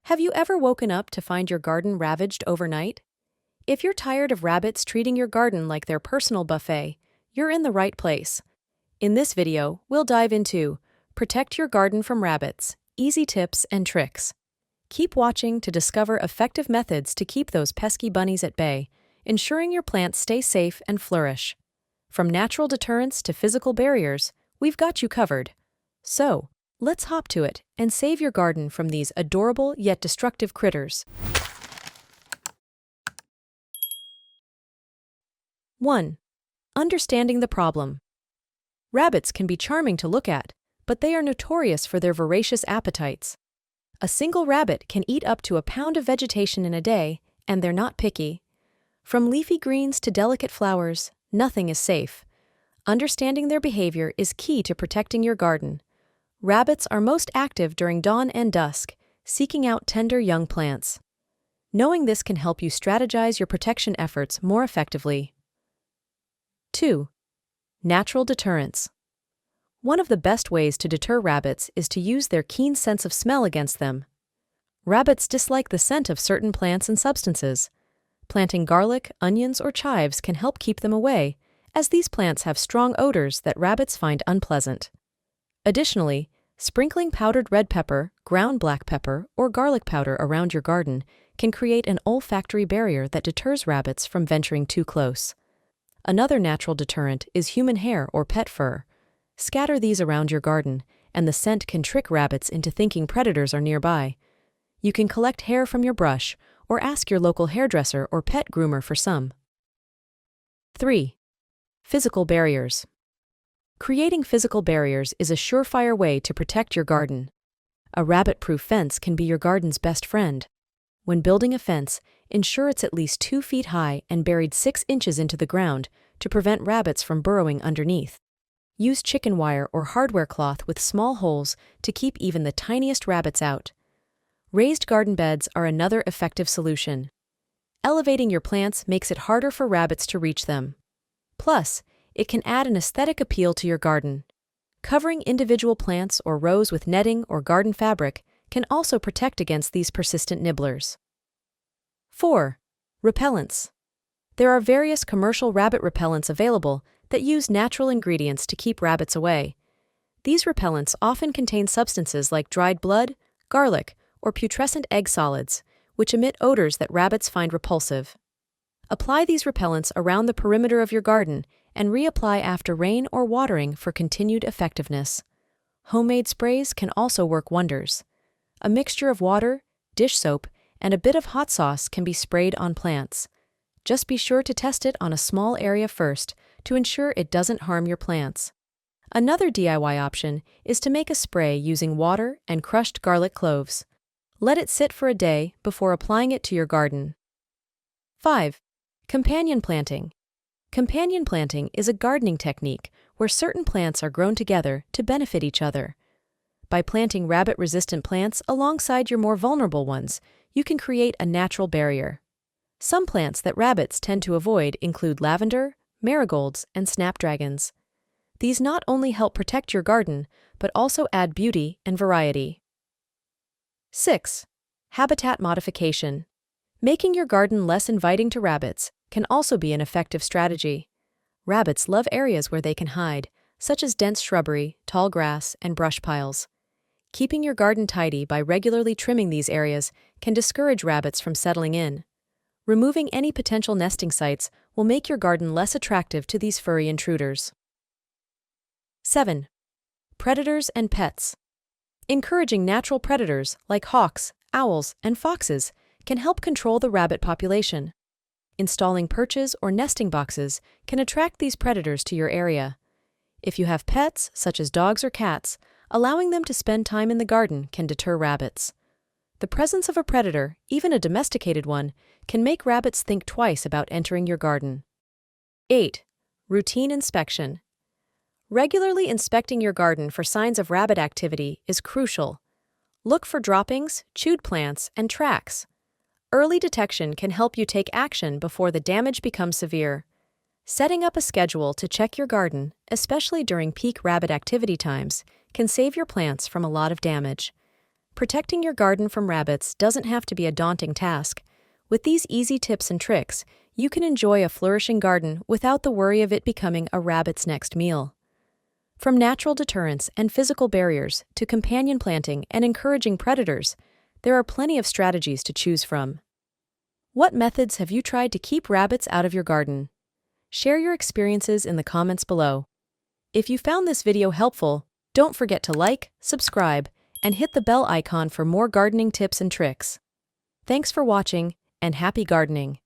Have you ever woken up to find your garden ravaged overnight? If you're tired of rabbits treating your garden like their personal buffet, you're in the right place. In this video, we'll dive into Protect Your Garden from Rabbits, Easy Tips and Tricks. Keep watching to discover effective methods to keep those pesky bunnies at bay, ensuring your plants stay safe and flourish. From natural deterrents to physical barriers, we've got you covered. So, let's hop to it and save your garden from these adorable yet destructive critters. 1. Understanding the problem. Rabbits can be charming to look at, but they are notorious for their voracious appetites. A single rabbit can eat up to a pound of vegetation in a day, and they're not picky. From leafy greens to delicate flowers, nothing is safe. Understanding their behavior is key to protecting your garden. Rabbits are most active during dawn and dusk, seeking out tender young plants. Knowing this can help you strategize your protection efforts more effectively. 2. Natural deterrents. One of the best ways to deter rabbits is to use their keen sense of smell against them. Rabbits dislike the scent of certain plants and substances. Planting garlic, onions, or chives can help keep them away, as these plants have strong odors that rabbits find unpleasant. Additionally, sprinkling powdered red pepper, ground black pepper, or garlic powder around your garden can create an olfactory barrier that deters rabbits from venturing too close. Another natural deterrent is human hair or pet fur. Scatter these around your garden, and the scent can trick rabbits into thinking predators are nearby. You can collect hair from your brush, or ask your local hairdresser or pet groomer for some. 3. Physical barriers. Creating physical barriers is a surefire way to protect your garden. A rabbit-proof fence can be your garden's best friend. When building a fence, ensure it's at least 2 feet high and buried 6 inches into the ground to prevent rabbits from burrowing underneath. Use chicken wire or hardware cloth with small holes to keep even the tiniest rabbits out. Raised garden beds are another effective solution. Elevating your plants makes it harder for rabbits to reach them. Plus, it can add an aesthetic appeal to your garden. Covering individual plants or rows with netting or garden fabric can also protect against these persistent nibblers. 4. Repellents. There are various commercial rabbit repellents available that use natural ingredients to keep rabbits away. These repellents often contain substances like dried blood, garlic, or putrescent egg solids, which emit odors that rabbits find repulsive. Apply these repellents around the perimeter of your garden and reapply after rain or watering for continued effectiveness. Homemade sprays can also work wonders. A mixture of water, dish soap, and a bit of hot sauce can be sprayed on plants. Just be sure to test it on a small area first to ensure it doesn't harm your plants. Another DIY option is to make a spray using water and crushed garlic cloves. Let it sit for a day before applying it to your garden. 5. Companion planting. Companion planting is a gardening technique where certain plants are grown together to benefit each other. By planting rabbit-resistant plants alongside your more vulnerable ones, you can create a natural barrier. Some plants that rabbits tend to avoid include lavender, marigolds, and snapdragons. These not only help protect your garden, but also add beauty and variety. 6. Habitat modification. Making your garden less inviting to rabbits can also be an effective strategy. Rabbits love areas where they can hide, such as dense shrubbery, tall grass, and brush piles. Keeping your garden tidy by regularly trimming these areas can discourage rabbits from settling in. Removing any potential nesting sites will make your garden less attractive to these furry intruders. 7. Predators and pets. Encouraging natural predators like hawks, owls, and foxes can help control the rabbit population. Installing perches or nesting boxes can attract these predators to your area. If you have pets, such as dogs or cats, allowing them to spend time in the garden can deter rabbits. The presence of a predator, even a domesticated one, can make rabbits think twice about entering your garden. 8. Routine inspection. Regularly inspecting your garden for signs of rabbit activity is crucial. Look for droppings, chewed plants, and tracks. Early detection can help you take action before the damage becomes severe. Setting up a schedule to check your garden, especially during peak rabbit activity times, can save your plants from a lot of damage. Protecting your garden from rabbits doesn't have to be a daunting task. With these easy tips and tricks, you can enjoy a flourishing garden without the worry of it becoming a rabbit's next meal. From natural deterrents and physical barriers to companion planting and encouraging predators, there are plenty of strategies to choose from. What methods have you tried to keep rabbits out of your garden? Share your experiences in the comments below. If you found this video helpful, don't forget to like, subscribe, and hit the bell icon for more gardening tips and tricks. Thanks for watching, and happy gardening!